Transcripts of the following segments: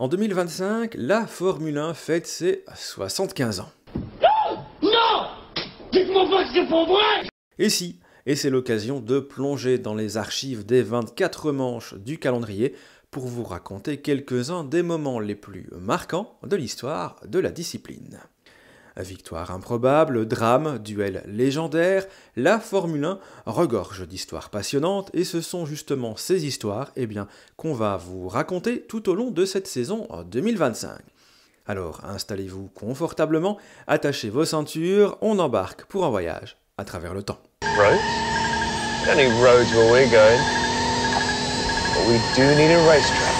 En 2025, la Formule 1 fête ses 75 ans. Non! Dites-moi pas que c'est pas vrai! Et si, et c'est l'occasion de plonger dans les archives des 24 manches du calendrier pour vous raconter quelques-uns des moments les plus marquants de l'histoire de la discipline. Victoire improbable, drame, duel légendaire, la Formule 1 regorge d'histoires passionnantes et ce sont justement ces histoires qu'on va vous raconter tout au long de cette saison 2025. Alors installez-vous confortablement, attachez vos ceintures, on embarque pour un voyage à travers le temps. Roads? We don't need roads where we're going, but we do need a racetrack.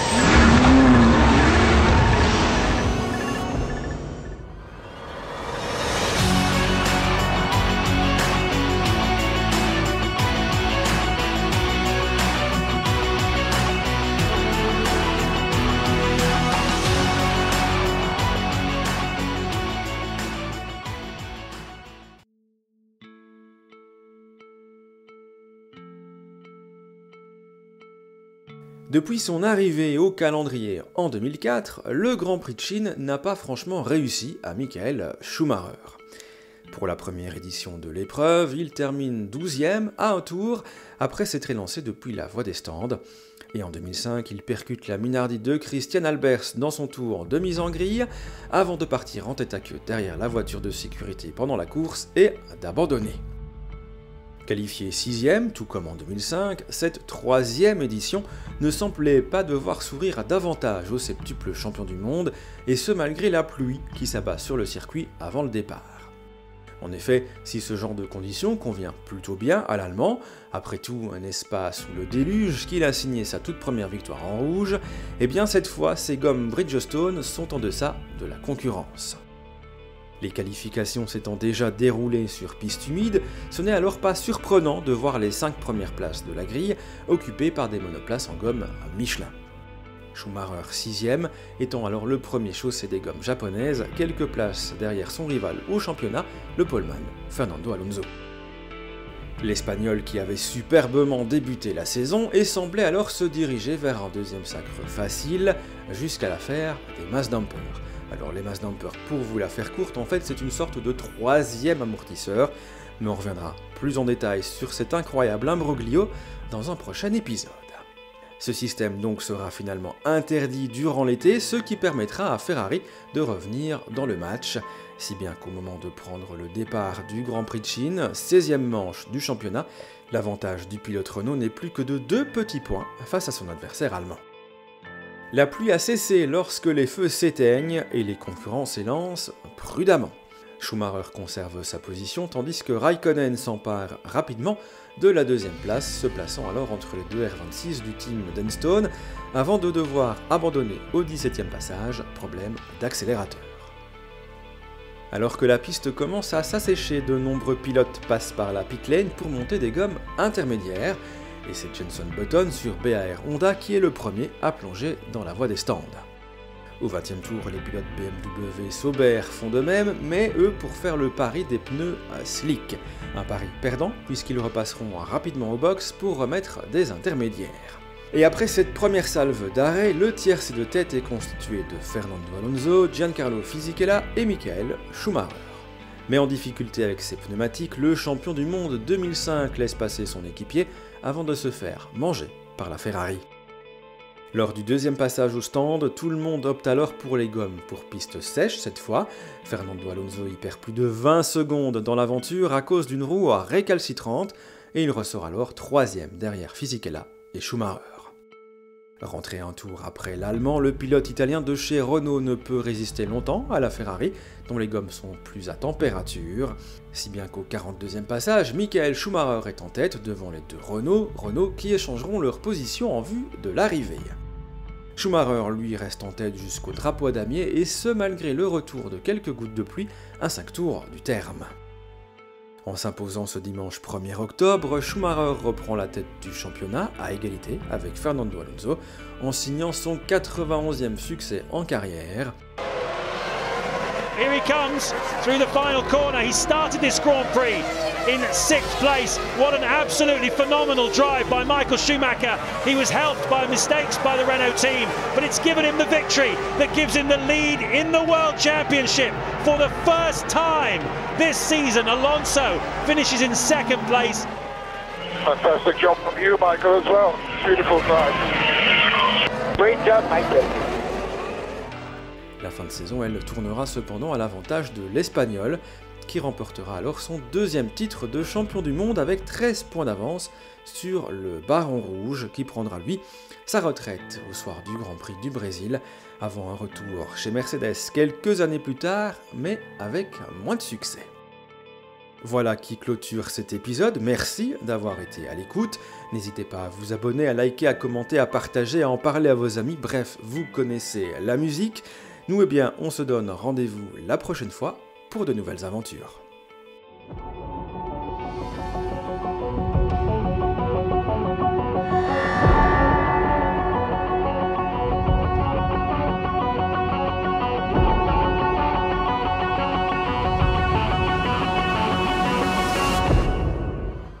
Depuis son arrivée au calendrier en 2004, le Grand Prix de Chine n'a pas franchement réussi à Michael Schumacher. Pour la première édition de l'épreuve, il termine 12e à un tour après s'être élancé depuis la voie des stands. Et en 2005, il percute la Minardi de Christian Albers dans son tour de mise en grille, avant de partir en tête à queue derrière la voiture de sécurité pendant la course et d'abandonner. Qualifié 6e, tout comme en 2005, cette 3e édition ne semblait pas devoir sourire davantage au septuple champion du monde, et ce malgré la pluie qui s'abat sur le circuit avant le départ. En effet, si ce genre de conditions convient plutôt bien à l'Allemand, après tout n'est-ce pas sous le déluge qu'il a signé sa toute première victoire en rouge, cette fois ses gommes Bridgestone sont en deçà de la concurrence. Les qualifications s'étant déjà déroulées sur piste humide, ce n'est alors pas surprenant de voir les 5 premières places de la grille occupées par des monoplaces en gomme Michelin. Schumacher 6e étant alors le premier chaussé des gommes japonaises, quelques places derrière son rival au championnat, le poleman Fernando Alonso. L'Espagnol qui avait superbement débuté la saison et semblait alors se diriger vers un deuxième sacre facile jusqu'à l'affaire des Mass Dampers. Alors les Mass Dampers, pour vous la faire courte, en fait c'est une sorte de 3e amortisseur, mais on reviendra plus en détail sur cet incroyable imbroglio dans un prochain épisode. Ce système donc sera finalement interdit durant l'été, ce qui permettra à Ferrari de revenir dans le match, si bien qu'au moment de prendre le départ du Grand Prix de Chine, 16e manche du championnat, l'avantage du pilote Renault n'est plus que de 2 petits points face à son adversaire allemand. La pluie a cessé lorsque les feux s'éteignent et les concurrents s'élancent prudemment. Schumacher conserve sa position tandis que Raikkonen s'empare rapidement de la 2e place, se plaçant alors entre les deux R26 du team d'Enstone avant de devoir abandonner au 17e passage, problème d'accélérateur. Alors que la piste commence à s'assécher, de nombreux pilotes passent par la pit lane pour monter des gommes intermédiaires, et c'est Jenson Button sur BAR Honda qui est le premier à plonger dans la voie des stands. Au 20e tour, les pilotes BMW Sauber font de même, mais eux pour faire le pari des pneus slick. Un pari perdant puisqu'ils repasseront rapidement au box pour remettre des intermédiaires. Et après cette première salve d'arrêt, le tiercé de tête est constitué de Fernando Alonso, Giancarlo Fisichella et Michael Schumacher. Mais en difficulté avec ses pneumatiques, le champion du monde 2005 laisse passer son équipier avant de se faire manger par la Ferrari. Lors du 2e passage au stand, tout le monde opte alors pour les gommes pour piste sèche cette fois. Fernando Alonso y perd plus de 20 secondes dans l'aventure à cause d'une roue récalcitrante et il ressort alors 3e derrière Fisichella et Schumacher. Rentré un tour après l'Allemand, le pilote italien de chez Renault ne peut résister longtemps à la Ferrari, dont les gommes sont plus à température, si bien qu'au 42e passage, Michael Schumacher est en tête devant les deux Renault qui échangeront leur position en vue de l'arrivée. Schumacher, lui, reste en tête jusqu'au drapeau à damier, et ce malgré le retour de quelques gouttes de pluie à 5 tours du terme. En s'imposant ce dimanche 1er octobre, Schumacher reprend la tête du championnat à égalité avec Fernando Alonso en signant son 91e succès en carrière. Here he comes through the final corner. He started this Grand Prix in 6th place. What an absolutely phenomenal drive by Michael Schumacher. He was helped by mistakes by the Renault team, but it's given him the victory that gives him the lead in the World Championship for the first time this season. Alonso finishes in 2nd place. Fantastic job from you, Michael, as well. Beautiful drive. Great job, Michael. La fin de saison, elle tournera cependant à l'avantage de l'Espagnol, qui remportera alors son 2e titre de champion du monde avec 13 points d'avance sur le Baron Rouge, qui prendra lui sa retraite au soir du Grand Prix du Brésil, avant un retour chez Mercedes quelques années plus tard, mais avec moins de succès. Voilà qui clôture cet épisode, merci d'avoir été à l'écoute, n'hésitez pas à vous abonner, à liker, à commenter, à partager, à en parler à vos amis, bref, vous connaissez la musique. Nous, eh bien, on se donne rendez-vous la prochaine fois pour de nouvelles aventures.